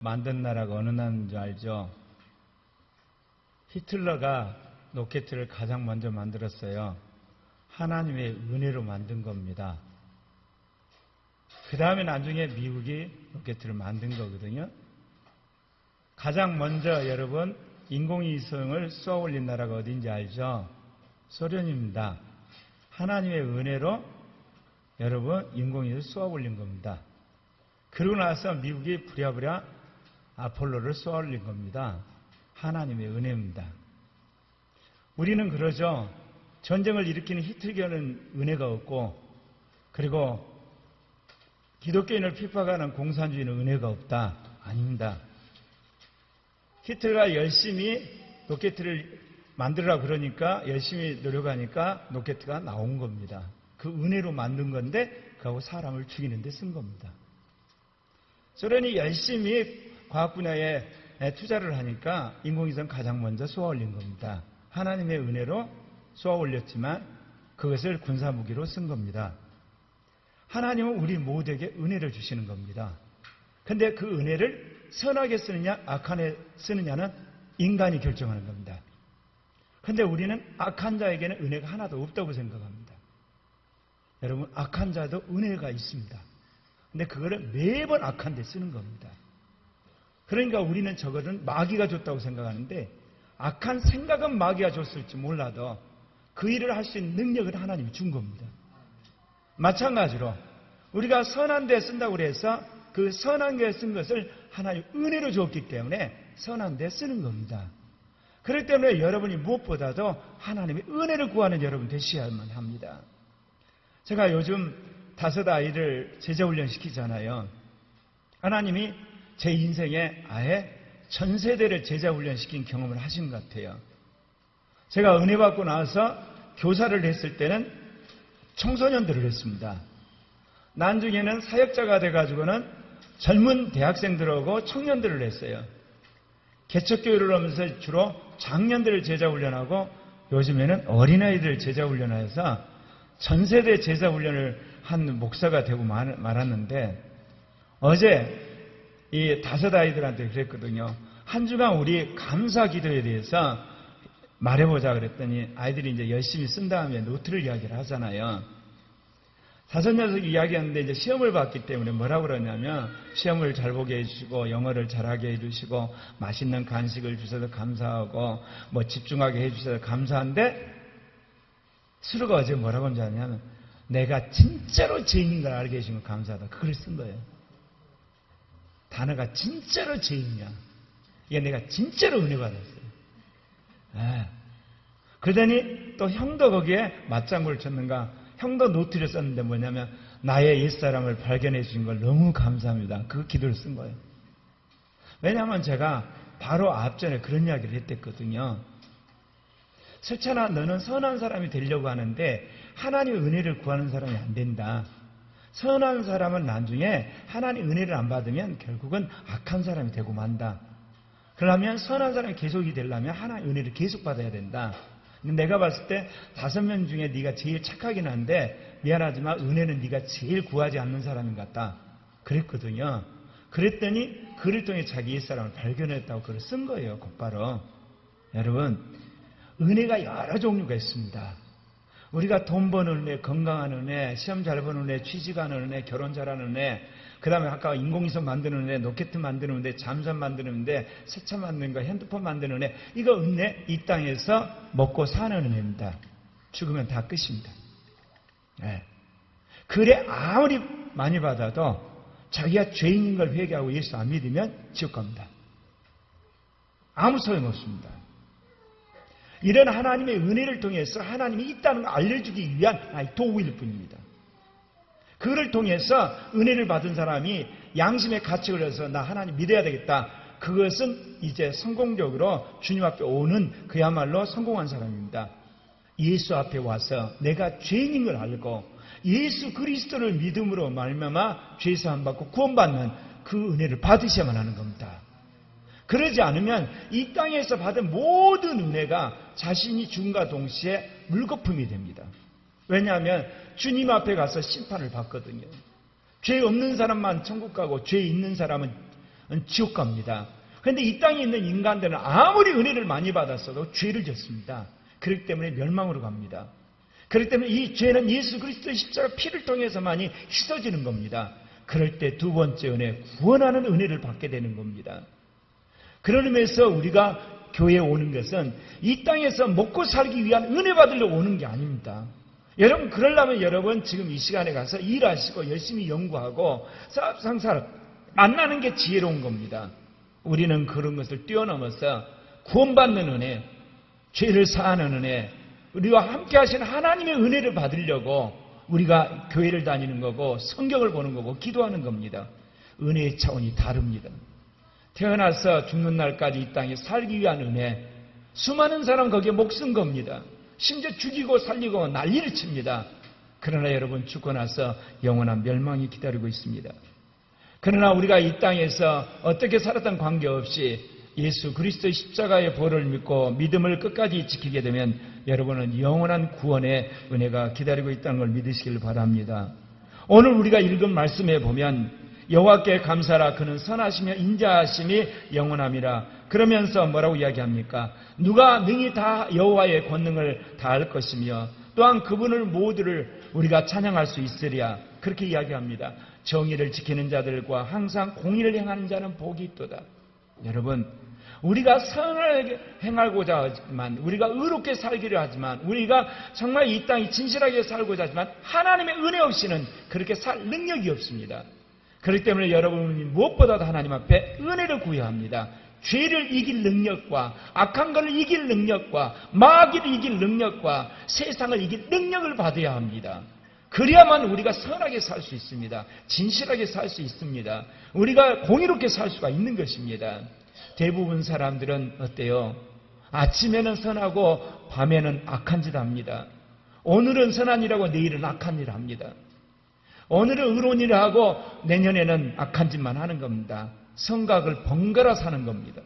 만든 나라가 어느 나라인 줄 알죠? 히틀러가 로켓을 가장 먼저 만들었어요. 하나님의 은혜로 만든 겁니다. 그 다음에 나중에 미국이 로켓을 만든 거거든요. 가장 먼저 여러분 인공위성을 쏘아 올린 나라가 어딘지 알죠? 소련입니다. 하나님의 은혜로 여러분 인공위성을 쏘아 올린 겁니다. 그러고 나서 미국이 부랴부랴 아폴로를 쏘아 올린 겁니다. 하나님의 은혜입니다. 우리는 그러죠. 전쟁을 일으키는 히틀러는 은혜가 없고, 그리고 기독교인을 핍박하는 공산주의는 은혜가 없다. 아닙니다. 히틀러가 열심히 로켓을 만들으라 그러니까 열심히 노력하니까 로켓가 나온 겁니다. 그 은혜로 만든 건데 그하고 사람을 죽이는 데 쓴 겁니다. 소련이 열심히 과학 분야에 투자를 하니까 인공위성 가장 먼저 쏘아 올린 겁니다. 하나님의 은혜로 쏘아 올렸지만 그것을 군사무기로 쓴 겁니다. 하나님은 우리 모두에게 은혜를 주시는 겁니다. 그런데 그 은혜를 선하게 쓰느냐 악하게 쓰느냐는 인간이 결정하는 겁니다. 그런데 우리는 악한 자에게는 은혜가 하나도 없다고 생각합니다. 여러분, 악한 자도 은혜가 있습니다. 근데 그거를 매번 악한 데 쓰는 겁니다. 그러니까 우리는 저거는 마귀가 줬다고 생각하는데, 악한 생각은 마귀가 줬을지 몰라도 그 일을 할 수 있는 능력을 하나님이 준 겁니다. 마찬가지로 우리가 선한 데 쓴다고 해서 그 선한 데 쓴 것을 하나님 은혜로 줬기 때문에 선한 데 쓰는 겁니다. 그렇기 때문에 여러분이 무엇보다도 하나님의 은혜를 구하는 여러분 되셔야만 합니다. 제가 요즘 5 아이를 제자훈련 시키잖아요. 하나님이 제 인생에 아예 전 세대를 제자훈련 시킨 경험을 하신 것 같아요. 제가 은혜 받고 나서 교사를 했을 때는 청소년들을 했습니다. 나중에는 사역자가 돼가지고는 젊은 대학생들하고 청년들을 했어요. 개척교회를 하면서 주로 장년들을 제자훈련하고 요즘에는 어린아이들 제자훈련해서 전 세대 제자훈련을 한 목사가 되고 말았는데, 어제 이 5 아이들한테 그랬거든요. 한 주간 우리 감사 기도에 대해서 말해보자 그랬더니 아이들이 이제 열심히 쓴 다음에 노트를 이야기를 하잖아요. 5 녀석이 이야기하는데 이제 시험을 봤기 때문에 뭐라고 그러냐면, 시험을 잘 보게 해주시고 영어를 잘하게 해주시고 맛있는 간식을 주셔서 감사하고 뭐 집중하게 해주셔서 감사한데, 수루가 어제 뭐라고 하냐면 내가 진짜로 죄인인 걸 알게 해주신 거 감사하다. 그걸 쓴 거예요. 단어가 진짜로 죄인이야. 이게 내가 진짜로 은혜 받았어요. 그러더니 또 형도 거기에 맞장구를 쳤는가, 형도 노트를 썼는데 뭐냐면 나의 옛사람을 발견해 주신 걸 너무 감사합니다. 그 기도를 쓴 거예요. 왜냐하면 제가 바로 앞전에 그런 이야기를 했댔거든요. 설찬아, 너는 선한 사람이 되려고 하는데 하나님의 은혜를 구하는 사람이 안 된다. 선한 사람은 나중에 하나님의 은혜를 안 받으면 결국은 악한 사람이 되고 만다. 그러면 선한 사람이 계속이 되려면 하나님의 은혜를 계속 받아야 된다. 내가 봤을 때 5명 중에 네가 제일 착하긴 한데 미안하지만 은혜는 네가 제일 구하지 않는 사람인 것 같다. 그랬거든요. 그랬더니 그를 통해 자기 옛사람을 발견했다고 글을 쓴 거예요. 곧바로. 여러분, 은혜가 여러 종류가 있습니다. 우리가 돈 버는 은혜, 건강한 은혜, 시험 잘 보는 은혜, 취직하는 은혜, 결혼 잘하는 은혜, 그 다음에 아까 인공위성 만드는 은혜, 로켓 만드는 은혜, 잠수함 만드는 은혜, 세차 만드는 거, 핸드폰 만드는 은혜, 이거 은혜, 이 땅에서 먹고 사는 은혜입니다. 죽으면 다 끝입니다. 네. 그래 아무리 많이 받아도 자기가 죄인인 걸 회개하고 예수 안 믿으면 지옥 갑니다. 아무 소용없습니다. 이런 하나님의 은혜를 통해서 하나님이 있다는 걸 알려주기 위한 도구일 뿐입니다. 그를 통해서 은혜를 받은 사람이 양심의 가책을 해서 나 하나님 믿어야 되겠다. 그것은 이제 성공적으로 주님 앞에 오는 그야말로 성공한 사람입니다. 예수 앞에 와서 내가 죄인인 걸 알고 예수 그리스도를 믿음으로 말미암아 죄사함 받고 구원받는 그 은혜를 받으셔야만 하는 겁니다. 그러지 않으면 이 땅에서 받은 모든 은혜가 자신이 죽음과 동시에 물거품이 됩니다. 왜냐하면 주님 앞에 가서 심판을 받거든요. 죄 없는 사람만 천국 가고 죄 있는 사람은 지옥 갑니다. 그런데 이 땅에 있는 인간들은 아무리 은혜를 많이 받았어도 죄를 졌습니다. 그렇기 때문에 멸망으로 갑니다. 그렇기 때문에 이 죄는 예수 그리스도의 십자가 피를 통해서만이 씻어지는 겁니다. 그럴 때 두 번째 은혜, 구원하는 은혜를 받게 되는 겁니다. 그런 의미에서 우리가 교회에 오는 것은 이 땅에서 먹고 살기 위한 은혜 받으려고 오는 게 아닙니다. 여러분, 그러려면 여러분 지금 이 시간에 가서 일하시고 열심히 연구하고 상사를 만나는 게 지혜로운 겁니다. 우리는 그런 것을 뛰어넘어서 구원받는 은혜, 죄를 사하는 은혜, 우리와 함께 하시는 하나님의 은혜를 받으려고 우리가 교회를 다니는 거고 성경을 보는 거고 기도하는 겁니다. 은혜의 차원이 다릅니다. 태어나서 죽는 날까지 이 땅에 살기 위한 은혜, 수많은 사람 거기에 목숨 겁니다. 심지어 죽이고 살리고 난리를 칩니다. 그러나 여러분, 죽고 나서 영원한 멸망이 기다리고 있습니다. 그러나 우리가 이 땅에서 어떻게 살았던 관계없이 예수 그리스도의 십자가의 보혈을 믿고 믿음을 끝까지 지키게 되면 여러분은 영원한 구원의 은혜가 기다리고 있다는 걸 믿으시길 바랍니다. 오늘 우리가 읽은 말씀에 보면 여호와께 감사라, 그는 선하시며 인자하심이 영원함이라. 그러면서 뭐라고 이야기합니까? 누가 능히 다 여호와의 권능을 다할 것이며 또한 그분을 모두를 우리가 찬양할 수 있으랴. 그렇게 이야기합니다. 정의를 지키는 자들과 항상 공의를 행하는 자는 복이 있도다. 여러분, 우리가 선을 행하고자 하지만, 우리가 의롭게 살기를 하지만, 우리가 정말 이 땅에 진실하게 살고자 하지만 하나님의 은혜 없이는 그렇게 살 능력이 없습니다. 그렇기 때문에 여러분이 무엇보다도 하나님 앞에 은혜를 구해야 합니다. 죄를 이길 능력과 악한 것을 이길 능력과 마귀를 이길 능력과 세상을 이길 능력을 받아야 합니다. 그래야만 우리가 선하게 살 수 있습니다. 진실하게 살 수 있습니다. 우리가 공의롭게 살 수가 있는 것입니다. 대부분 사람들은 어때요? 아침에는 선하고 밤에는 악한 짓 합니다. 오늘은 선한 일하고 내일은 악한 일 합니다. 오늘은 의로운 일을 하고 내년에는 악한 짓만 하는 겁니다. 성각을 번갈아 사는 겁니다.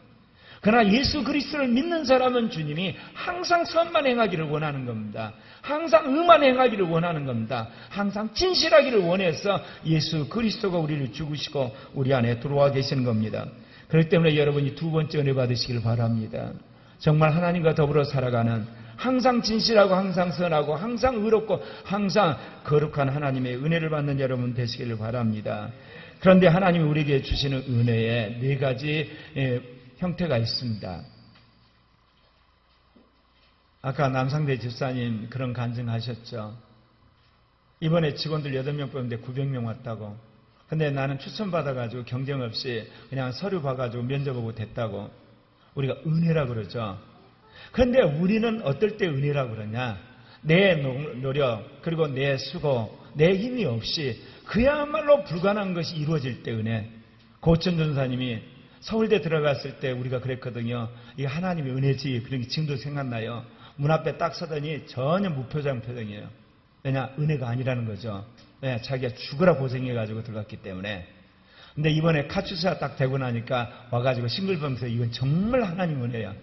그러나 예수 그리스도를 믿는 사람은 주님이 항상 선만 행하기를 원하는 겁니다. 항상 의만 행하기를 원하는 겁니다. 항상 진실하기를 원해서 예수 그리스도가 우리를 죽으시고 우리 안에 들어와 계시는 겁니다. 그렇기 때문에 여러분이 두 번째 은혜 받으시길 바랍니다. 정말 하나님과 더불어 살아가는, 항상 진실하고 항상 선하고 항상 의롭고 항상 거룩한 하나님의 은혜를 받는 여러분 되시기를 바랍니다. 그런데 하나님이 우리에게 주시는 은혜에 네 가지 형태가 있습니다. 아까 남상대 집사님 그런 간증하셨죠. 이번에 직원들 8명 뽑는데 900명 왔다고. 근데 나는 추천받아가지고 경쟁 없이 그냥 서류 봐가지고 면접 오고 됐다고. 우리가 은혜라 그러죠. 그런데 우리는 어떨 때 은혜라 그러냐? 내 노력, 그리고 내 수고, 내 힘이 없이 그야말로 불가능한 것이 이루어질 때 은혜. 고천 전사님이 서울대 들어갔을 때 우리가 그랬거든요. 이게 하나님의 은혜지. 그런 게 지금도 생각나요. 문 앞에 딱 서더니 전혀 무표정 표정이에요. 왜냐? 은혜가 아니라는 거죠. 왜? 자기가 죽으라 고생해가지고 들어갔기 때문에. 근데 이번에 카츄사 딱 되고 나니까 와가지고 싱글벙서 이건 정말 하나님 은혜야.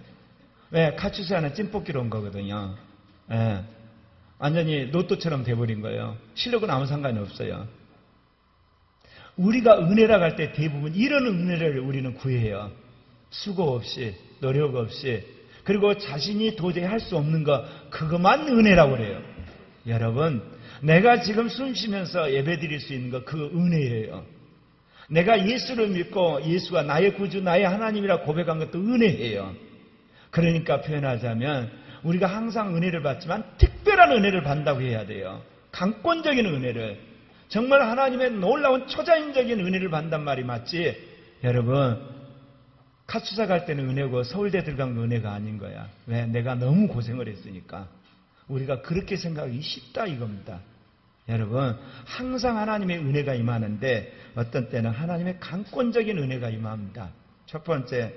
왜? 카츄사는 찐뽑기로 온 거거든요. 예. 완전히 로또처럼 돼버린 거예요. 실력은 아무 상관이 없어요. 우리가 은혜라고 할 때 대부분 이런 은혜를 우리는 구해요. 수고 없이, 노력 없이, 그리고 자신이 도저히 할 수 없는 거, 그것만 은혜라고 그래요. 여러분, 내가 지금 숨 쉬면서 예배 드릴 수 있는 거, 그 은혜예요. 내가 예수를 믿고 예수가 나의 구주, 나의 하나님이라 고백한 것도 은혜예요. 그러니까 표현하자면 우리가 항상 은혜를 받지만 특별한 은혜를 받는다고 해야 돼요. 강권적인 은혜를, 정말 하나님의 놀라운 초자연적인 은혜를 받는단 말이 맞지. 여러분, 카츠사 갈 때는 은혜고 서울대 들어간 건 은혜가 아닌 거야. 왜? 내가 너무 고생을 했으니까. 우리가 그렇게 생각하기 쉽다 이겁니다. 여러분, 항상 하나님의 은혜가 임하는데 어떤 때는 하나님의 강권적인 은혜가 임합니다. 첫 번째,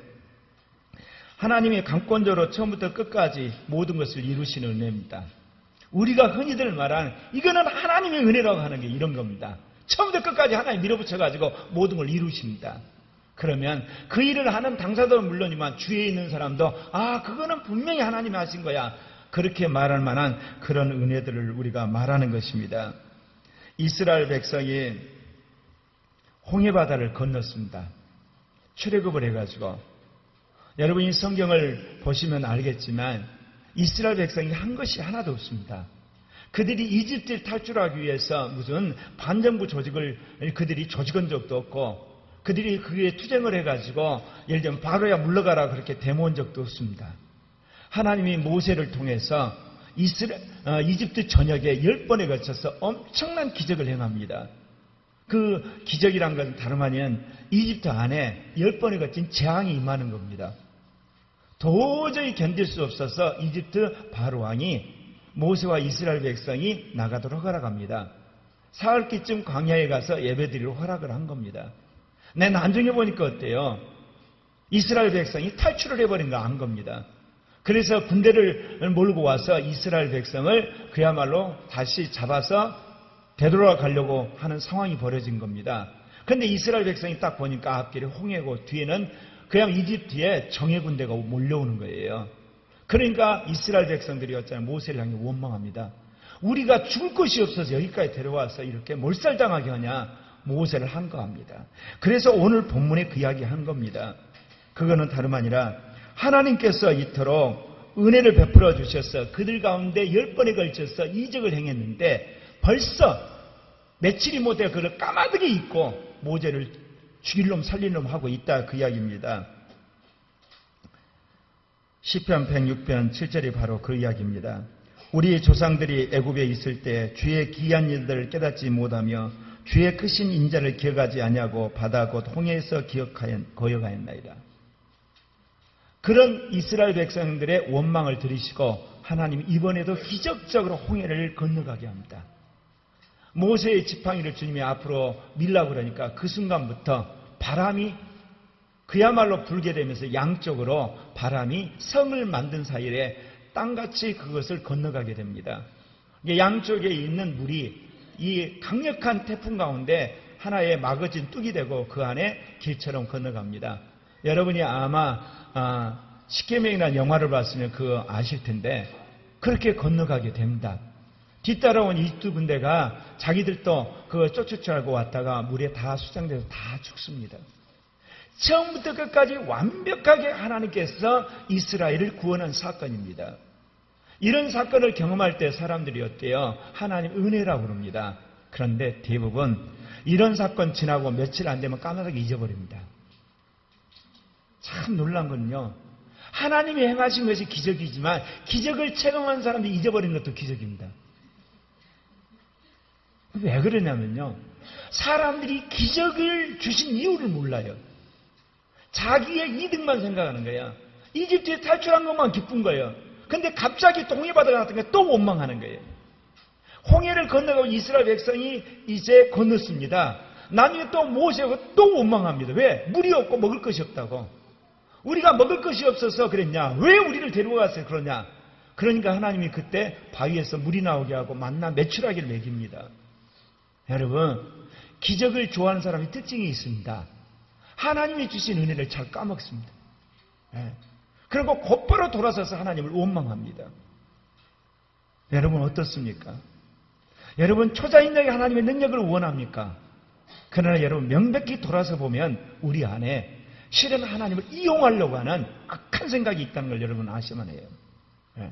하나님이 강권적으로 처음부터 끝까지 모든 것을 이루시는 은혜입니다. 우리가 흔히들 말하는 이거는 하나님의 은혜라고 하는 게 이런 겁니다. 처음부터 끝까지 하나님 밀어붙여가지고 모든 걸 이루십니다. 그러면 그 일을 하는 당사자는 물론이지만 주위에 있는 사람도 그거는 분명히 하나님이 하신 거야. 그렇게 말할 만한 그런 은혜들을 우리가 말하는 것입니다. 이스라엘 백성이 홍해바다를 건넜습니다. 출애굽을 해가지고 여러분이 성경을 보시면 알겠지만 이스라엘 백성이 한 것이 하나도 없습니다. 그들이 이집트를 탈출하기 위해서 무슨 반정부 조직을 그들이 조직한 적도 없고 그들이 그에 투쟁을 해가지고 예를 들면 바로야 물러가라 그렇게 데모한 적도 없습니다. 하나님이 모세를 통해서 이집트 전역에 10번에 걸쳐서 엄청난 기적을 행합니다. 그 기적이란 것은 다름 아닌 이집트 안에 10번에 걸친 재앙이 임하는 겁니다. 도저히 견딜 수 없어서 이집트 바로 왕이 모세와 이스라엘 백성이 나가도록 허락합니다. 사흘기쯤 광야에 가서 예배드리러 허락을 한 겁니다. 내 나중에 보니까 어때요? 이스라엘 백성이 탈출을 해버린 거 안 겁니다. 그래서 군대를 몰고 와서 이스라엘 백성을 그야말로 다시 잡아서 되돌아가려고 하는 상황이 벌어진 겁니다. 그런데 이스라엘 백성이 딱 보니까 앞길에 홍해고 뒤에는 그냥 이집트의 정예 군대가 몰려오는 거예요. 그러니까 이스라엘 백성들이 어쩌면 모세를 향해 원망합니다. 우리가 죽을 것이 없어서 여기까지 데려와서 이렇게 몰살당하게 하냐 모세를 한거합니다. 그래서 오늘 본문에 그 이야기 한 겁니다. 그거는 다름 아니라 하나님께서 이토록 은혜를 베풀어 주셔서 그들 가운데 10번에 걸쳐서 이적을 행했는데 벌써 며칠이 못해 그를 까마득히 잊고 모세를 죽일 놈 살릴 놈 하고 있다 그 이야기입니다. 시편 106편 7절이 바로 그 이야기입니다. 우리 조상들이 애굽에 있을 때 주의 기이한 일들을 깨닫지 못하며 주의 크신 인자를 기억하지 아니하고 바다 곧 홍해에서 거역하였나이다. 그런 이스라엘 백성들의 원망을 들으시고 하나님 이번에도 기적적으로 홍해를 건너가게 합니다. 모세의 지팡이를 주님이 앞으로 밀라고 그러니까 그 순간부터 바람이 그야말로 불게 되면서 양쪽으로 바람이 성을 만든 사이에 땅같이 그것을 건너가게 됩니다. 양쪽에 있는 물이 이 강력한 태풍 가운데 하나의 막아진 뚝이 되고 그 안에 길처럼 건너갑니다. 여러분이 아마 십계명이라는 영화를 봤으면 그거 아실 텐데 그렇게 건너가게 됩니다. 뒤따라온 이집트 군대가 자기들도 그거 쫓을 줄 알고 왔다가 물에 다 수장돼서 다 죽습니다. 처음부터 끝까지 완벽하게 하나님께서 이스라엘을 구원한 사건입니다. 이런 사건을 경험할 때 사람들이 어때요? 하나님 은혜라고 그럽니다. 그런데 대부분 이런 사건 지나고 며칠 안 되면 까마득히 잊어버립니다. 참 놀란 건요. 하나님이 행하신 것이 기적이지만 기적을 체험한 사람들이 잊어버린 것도 기적입니다. 왜 그러냐면요. 사람들이 기적을 주신 이유를 몰라요. 자기의 이득만 생각하는 거야. 이집트에 탈출한 것만 기쁜 거예요. 근데 갑자기 홍해바다가 나타난 게 또 원망하는 거예요. 홍해를 건너가고 이스라엘 백성이 이제 건넜습니다. 나중에 또 모세가 또 원망합니다. 왜? 물이 없고 먹을 것이 없다고. 우리가 먹을 것이 없어서 그랬냐? 왜 우리를 데리고 갔어요? 그러냐? 그러니까 하나님이 그때 바위에서 물이 나오게 하고 만나 메추라기를 먹입니다. 여러분, 기적을 좋아하는 사람이 특징이 있습니다. 하나님이 주신 은혜를 잘 까먹습니다. 그리고 곧바로 돌아서서 하나님을 원망합니다. 여러분 어떻습니까? 여러분 초자인력의 하나님의 능력을 원합니까? 그러나 여러분 명백히 돌아서 보면 우리 안에 실은 하나님을 이용하려고 하는 악한 생각이 있다는 걸 여러분 아셔야만 해요.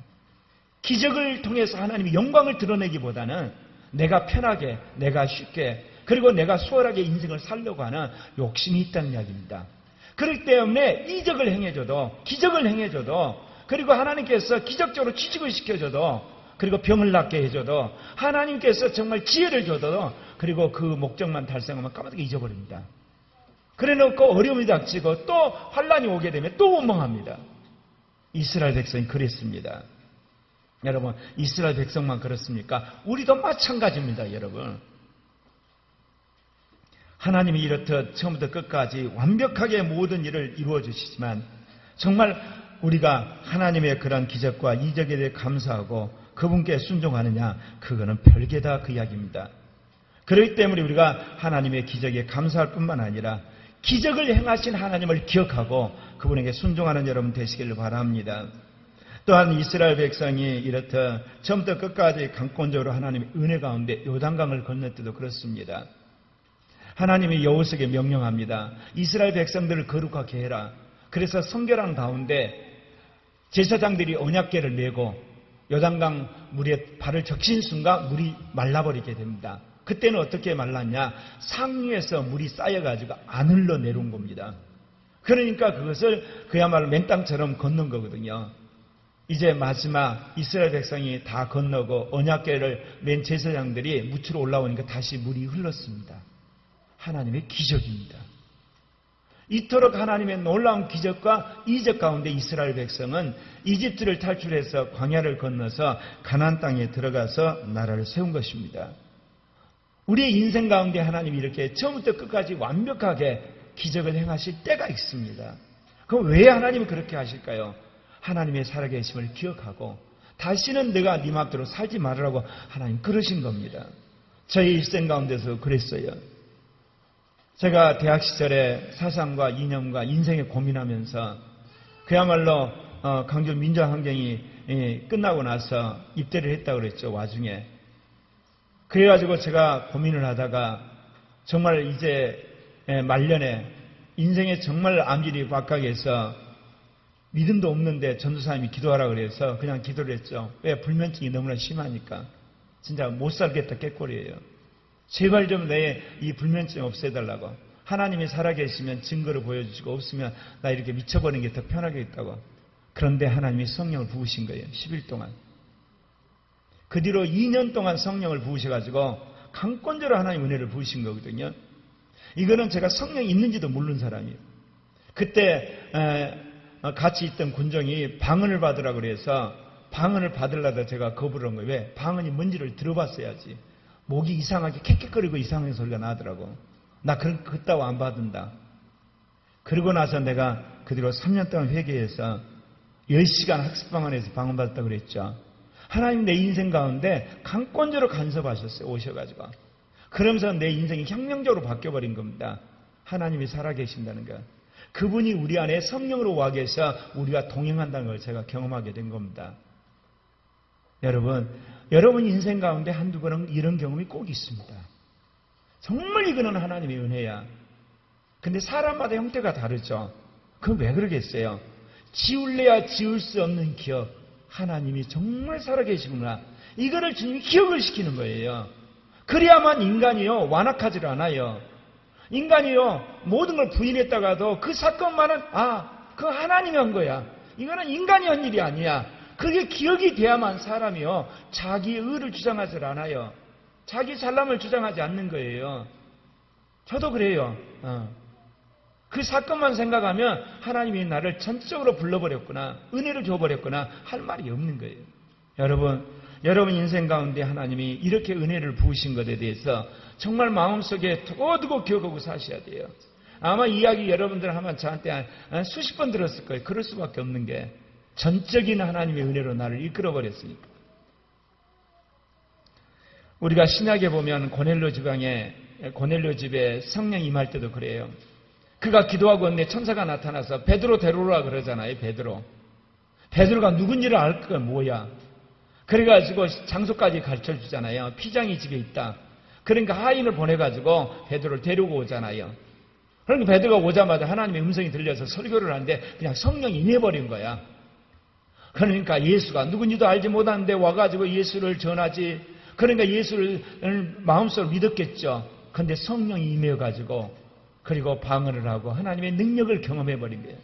기적을 통해서 하나님이 영광을 드러내기보다는 내가 편하게, 내가 쉽게, 그리고 내가 수월하게 인생을 살려고 하는 욕심이 있다는 이야기입니다. 그렇기 때문에 이적을 행해줘도, 기적을 행해줘도, 그리고 하나님께서 기적적으로 취직을 시켜줘도, 그리고 병을 낫게 해줘도, 하나님께서 정말 지혜를 줘도, 그리고 그 목적만 달성하면 까마득히 잊어버립니다. 그래 놓고 어려움이 닥치고 또 환란이 오게 되면 또 원망합니다. 이스라엘 백성이 그랬습니다. 여러분, 이스라엘 백성만 그렇습니까? 우리도 마찬가지입니다, 여러분. 하나님이 이렇듯 처음부터 끝까지 완벽하게 모든 일을 이루어 주시지만 정말 우리가 하나님의 그런 기적과 이적에 대해 감사하고 그분께 순종하느냐, 그거는 별개다 그 이야기입니다. 그렇기 때문에 우리가 하나님의 기적에 감사할 뿐만 아니라 기적을 행하신 하나님을 기억하고 그분에게 순종하는 여러분 되시기를 바랍니다. 또한 이스라엘 백성이 이렇듯 처음부터 끝까지 강권적으로 하나님의 은혜 가운데 요단강을 건널 때도 그렇습니다. 하나님이 여호수아에게 명령합니다. 이스라엘 백성들을 거룩하게 해라. 그래서 성결한 가운데 제사장들이 언약궤를 메고 요단강 물에 발을 적신 순간 물이 말라버리게 됩니다. 그때는 어떻게 말랐냐? 상류에서 물이 쌓여가지고 안 흘러내려온 겁니다. 그러니까 그것을 그야말로 맨땅처럼 건넌 거거든요. 이제 마지막 이스라엘 백성이 다 건너고 언약궤를 맨 제사장들이 묻히러 올라오니까 다시 물이 흘렀습니다. 하나님의 기적입니다. 이토록 하나님의 놀라운 기적과 이적 가운데 이스라엘 백성은 이집트를 탈출해서 광야를 건너서 가나안 땅에 들어가서 나라를 세운 것입니다. 우리의 인생 가운데 하나님이 이렇게 처음부터 끝까지 완벽하게 기적을 행하실 때가 있습니다. 그럼 왜 하나님이 그렇게 하실까요? 하나님의 살아계심을 기억하고 다시는 내가 네 맘대로 살지 말으라고 하나님 그러신 겁니다. 저의 일생 가운데서 그랬어요. 제가 대학 시절에 사상과 이념과 인생에 고민하면서 그야말로 강조 민주환경이 끝나고 나서 입대를 했다고 그랬죠. 와중에. 그래가지고 제가 고민을 하다가 정말 이제 말년에 인생에 정말 암질이 박하게해서 믿음도 없는데 전도사님이 기도하라 그래서 그냥 기도를 했죠. 왜? 불면증이 너무나 심하니까. 진짜 못 살겠다 꾀꼬리예요. 제발 좀 내 이 불면증 없애달라고. 하나님이 살아계시면 증거를 보여주시고 없으면 나 이렇게 미쳐버리는 게 더 편하겠다고. 그런데 하나님이 성령을 부으신 거예요. 10일 동안. 그 뒤로 2년 동안 성령을 부으셔가지고 강권적으로 하나님 은혜를 부으신 거거든요. 이거는 제가 성령이 있는지도 모르는 사람이에요. 그때 같이 있던 군종이 방언을 받으라고 그래서 방언을 받으려다 제가 거부를 한 거예요. 왜? 방언이 뭔지를 들어봤어야지. 목이 이상하게 캑캑거리고 이상한 소리가 나더라고. 나 그따위 안 받는다. 그러고 나서 내가 그 뒤로 3년 동안 회개해서 10시간 학습방언에서 방언 받았다고 그랬죠. 하나님 내 인생 가운데 강권적으로 간섭하셨어요. 오셔가지고. 그러면서 내 인생이 혁명적으로 바뀌어버린 겁니다. 하나님이 살아계신다는 것. 그분이 우리 안에 성령으로 와 계셔 우리가 동행한다는 걸 제가 경험하게 된 겁니다. 여러분 인생 가운데 한두 번은 이런 경험이 꼭 있습니다. 정말 이거는 하나님의 은혜야. 근데 사람마다 형태가 다르죠. 그럼 왜 그러겠어요? 지울래야 지울 수 없는 기억. 하나님이 정말 살아계시구나. 이거를 주님이 기억을 시키는 거예요. 그래야만 인간이요 완악하지 않아요. 인간이요 모든 걸 부인했다가도 그 사건만은 그거 하나님이 한 거야. 이거는 인간이 한 일이 아니야. 그게 기억이 돼야만 사람이요 자기의 의를 주장하지 않아요. 자기 잘남을 주장하지 않는 거예요. 저도 그래요. 그 사건만 생각하면 하나님이 나를 전적으로 불러버렸구나, 은혜를 줘버렸구나 할 말이 없는 거예요. 여러분 인생 가운데 하나님이 이렇게 은혜를 부으신 것에 대해서 정말 마음속에 두고두고 기억하고 사셔야 돼요. 아마 이야기 여러분들 하면 저한테 수십 번 들었을 거예요. 그럴 수밖에 없는 게 전적인 하나님의 은혜로 나를 이끌어버렸으니까. 우리가 신약에 보면 고넬료 집에 성령 임할 때도 그래요. 그가 기도하고 있는데 천사가 나타나서 베드로 데려오라 그러잖아요. 베드로가 누군지를 알 거야. 뭐야. 그래가지고 장소까지 가르쳐주잖아요. 피장이 집에 있다. 그러니까 하인을 보내가지고 베드로를 데리고 오잖아요. 그러니까 베드로가 오자마자 하나님의 음성이 들려서 설교를 하는데 그냥 성령이 임해버린 거야. 그러니까 예수가 누군지도 알지 못하는데 와가지고 예수를 전하지. 그러니까 예수를 마음속으로 믿었겠죠. 그런데 성령이 임해가지고 그리고 방언을 하고 하나님의 능력을 경험해버린 거예요.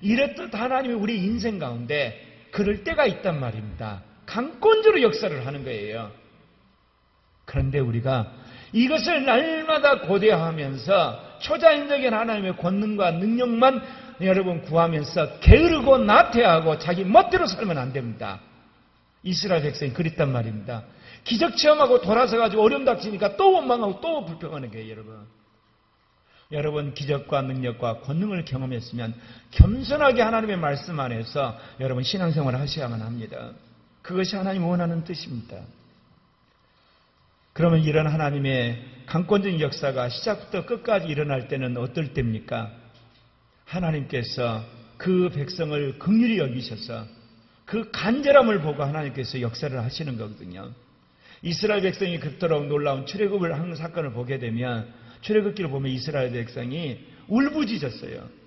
이랬듯 하나님이 우리 인생 가운데 그럴 때가 있단 말입니다. 강권적으로 역사를 하는 거예요. 그런데 우리가 이것을 날마다 고대하면서 초자연적인 하나님의 권능과 능력만 여러분 구하면서 게으르고 나태하고 자기 멋대로 살면 안 됩니다. 이스라엘 백성이 그랬단 말입니다. 기적 체험하고 돌아서가지고 어려움 닥치니까 또 원망하고 또 불평하는 거예요. 여러분 기적과 능력과 권능을 경험했으면 겸손하게 하나님의 말씀 안에서 여러분 신앙생활을 하셔야만 합니다. 그것이 하나님 원하는 뜻입니다. 그러면 이런 하나님의 강권적인 역사가 시작부터 끝까지 일어날 때는 어떨 때입니까? 하나님께서 그 백성을 긍휼히 여기셔서 그 간절함을 보고 하나님께서 역사를 하시는 거거든요. 이스라엘 백성이 그토록 놀라운 출애굽을 한 사건을 보게 되면 출애굽기를 보면 이스라엘 백성이 울부짖었어요.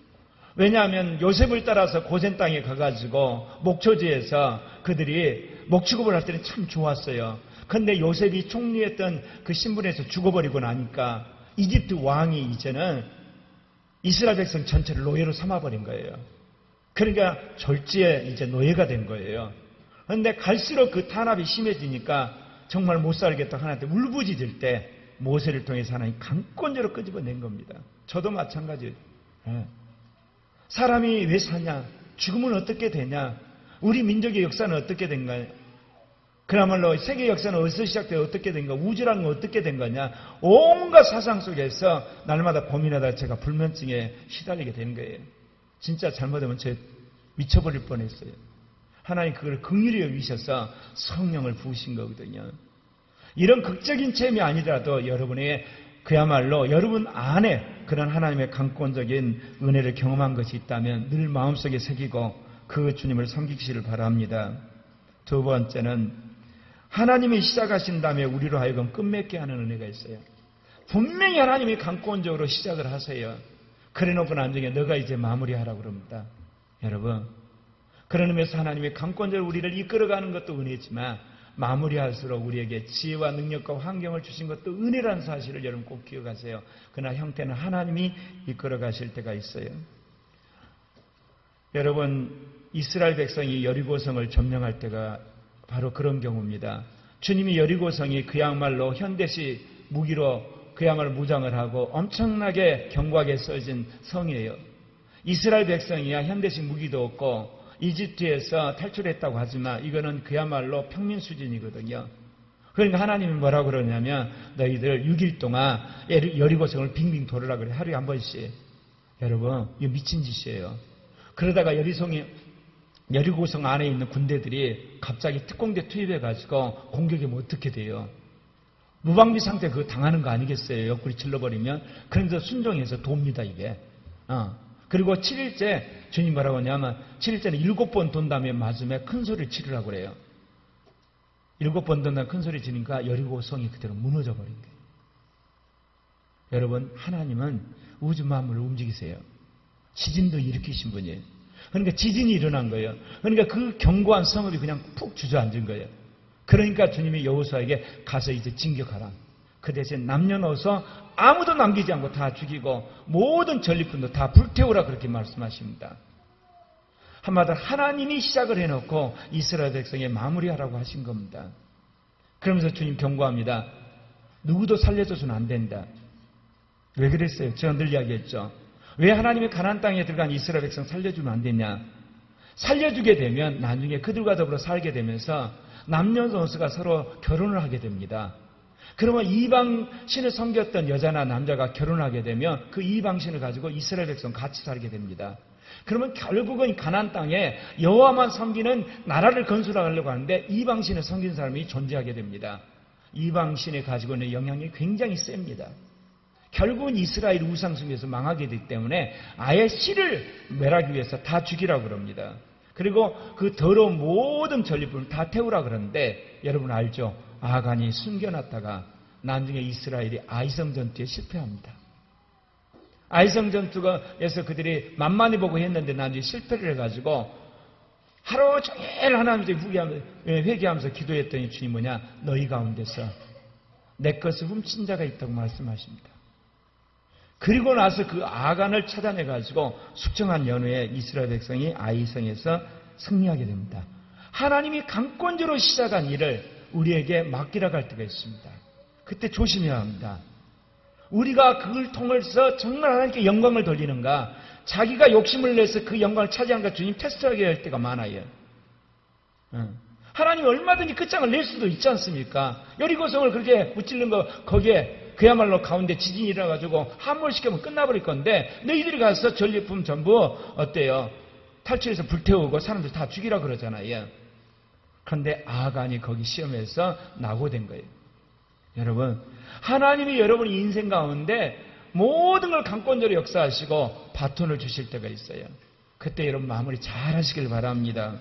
왜냐하면 요셉을 따라서 고센 땅에 가가지고 목초지에서 그들이 목축업을 할 때는 참 좋았어요. 그런데 요셉이 총리했던 그 신분에서 죽어버리고 나니까 이집트 왕이 이제는 이스라엘 백성 전체를 노예로 삼아버린 거예요. 그러니까 졸지에 이제 노예가 된 거예요. 그런데 갈수록 그 탄압이 심해지니까 정말 못 살겠다 하나님께 울부짖을 때 모세를 통해서 하나님 강권적으로 끄집어낸 겁니다. 저도 마찬가지예요. 사람이 왜 사냐? 죽으면 어떻게 되냐? 우리 민족의 역사는 어떻게 된가요? 그야말로 세계 역사는 어디서 시작되어 어떻게 된가? 우주라는 건 어떻게 된 거냐? 온갖 사상 속에서 날마다 고민하다가 제가 불면증에 시달리게 된 거예요. 진짜 잘못하면 제 미쳐버릴 뻔했어요. 하나님 그걸 긍휼히 여기셔서 성령을 부으신 거거든요. 이런 극적인 체험이 아니더라도 여러분의 그야말로 여러분 안에 그런 하나님의 강권적인 은혜를 경험한 것이 있다면 늘 마음속에 새기고 그 주님을 섬기시기를 바랍니다. 두 번째는 하나님이 시작하신 다음에 우리로 하여금 끝맺게 하는 은혜가 있어요. 분명히 하나님이 강권적으로 시작을 하세요. 그래놓고 나중에 너가 이제 마무리하라고 그럽니다. 여러분, 그런 의미에서 하나님이 강권적으로 우리를 이끌어가는 것도 은혜지만 마무리할수록 우리에게 지혜와 능력과 환경을 주신 것도 은혜라는 사실을 여러분 꼭 기억하세요. 그러나 형태는 하나님이 이끌어 가실 때가 있어요. 여러분, 이스라엘 백성이 여리고성을 점령할 때가 바로 그런 경우입니다. 주님이 여리고성이 그야말로 현대식 무기로 그야말로 무장을 하고 엄청나게 견고하게 써진 성이에요. 이스라엘 백성이야 현대식 무기도 없고 이집트에서 탈출했다고 하지만 이거는 그야말로 평민 수준이거든요. 그러니까 하나님이 뭐라고 그러냐면 너희들 6일 동안 여리고성을 빙빙 돌으라 그래. 하루에 한 번씩. 여러분, 이거 미친 짓이에요. 그러다가 여리고성 안에 있는 군대들이 갑자기 특공대 투입해가지고 공격하면 어떻게 돼요? 무방비 상태 그거 당하는 거 아니겠어요? 옆구리 질러버리면. 그래서 순종해서 돕니다, 이게. 그리고 7일째 주님 뭐라고 하냐면 7일째는 7번 돈 다음에 맞으며 큰 소리를 치르라고 그래요. 7번 돈 다음에 큰 소리 치니까 여리고성이 그대로 무너져 버린 거예요. 여러분, 하나님은 우주 만물을 움직이세요. 지진도 일으키신 분이에요. 그러니까 지진이 일어난 거예요. 그러니까 그 견고한 성읍이 그냥 푹 주저앉은 거예요. 그러니까 주님이 여호수아에게 가서 이제 진격하라. 그 대신 남녀노소 아무도 남기지 않고 다 죽이고 모든 전리품도 다 불태우라 그렇게 말씀하십니다. 한마디로 하나님이 시작을 해놓고 이스라엘 백성에 마무리하라고 하신 겁니다. 그러면서 주님 경고합니다. 누구도 살려줘서는 안 된다. 왜 그랬어요? 제가 늘 이야기했죠. 왜 하나님이 가나안 땅에 들어간 이스라엘 백성 살려주면 안 됐냐? 살려주게 되면 나중에 그들과 더불어 살게 되면서 남녀노소가 서로 결혼을 하게 됩니다. 그러면 이방신을 섬겼던 여자나 남자가 결혼하게 되면 그 이방신을 가지고 이스라엘 백성 같이 살게 됩니다. 그러면 결국은 가나안 땅에 여호와만 섬기는 나라를 건설하려고 하는데 이방신을 섬기는 사람이 존재하게 됩니다. 이방신이 가지고 있는 영향이 굉장히 셉니다. 결국은 이스라엘 우상숭배에서 망하게 되기 때문에 아예 씨를 멸하기 위해서 다 죽이라고 그럽니다. 그리고 그 더러운 모든 전리품을 다 태우라 그러는데 여러분 알죠? 아간이 숨겨놨다가 나중에 이스라엘이 아이성 전투에 실패합니다. 아이성 전투에서 그들이 만만히 보고 했는데 나중에 실패를 해가지고 하루 종일 하나님께 회개하면서 기도했더니 주님 뭐냐? 너희 가운데서 내 것을 훔친 자가 있다고 말씀하십니다. 그리고 나서 그 아간을 찾아내가지고 숙청한 연후에 이스라엘 백성이 아이성에서 승리하게 됩니다. 하나님이 강권적으로 시작한 일을 우리에게 맡기라고 할 때가 있습니다. 그때 조심해야 합니다. 우리가 그걸 통해서 정말 하나님께 영광을 돌리는가, 자기가 욕심을 내서 그 영광을 차지하는가 주님 테스트하게 할 때가 많아요. 하나님 얼마든지 끝장을 낼 수도 있지 않습니까? 여리고성을 그렇게 무찔른 거 거기에 그야말로 가운데 지진이 일어나가지고 함몰시키면 끝나버릴 건데 너희들이 가서 전리품 전부 어때요? 탈출해서 불태우고 사람들 다 죽이라 그러잖아요. 그런데 아간이 거기 시험에서 낙오된 거예요. 여러분, 하나님이 여러분의 인생 가운데 모든 걸 강권적으로 역사하시고 바톤을 주실 때가 있어요. 그때 여러분 마무리 잘 하시길 바랍니다.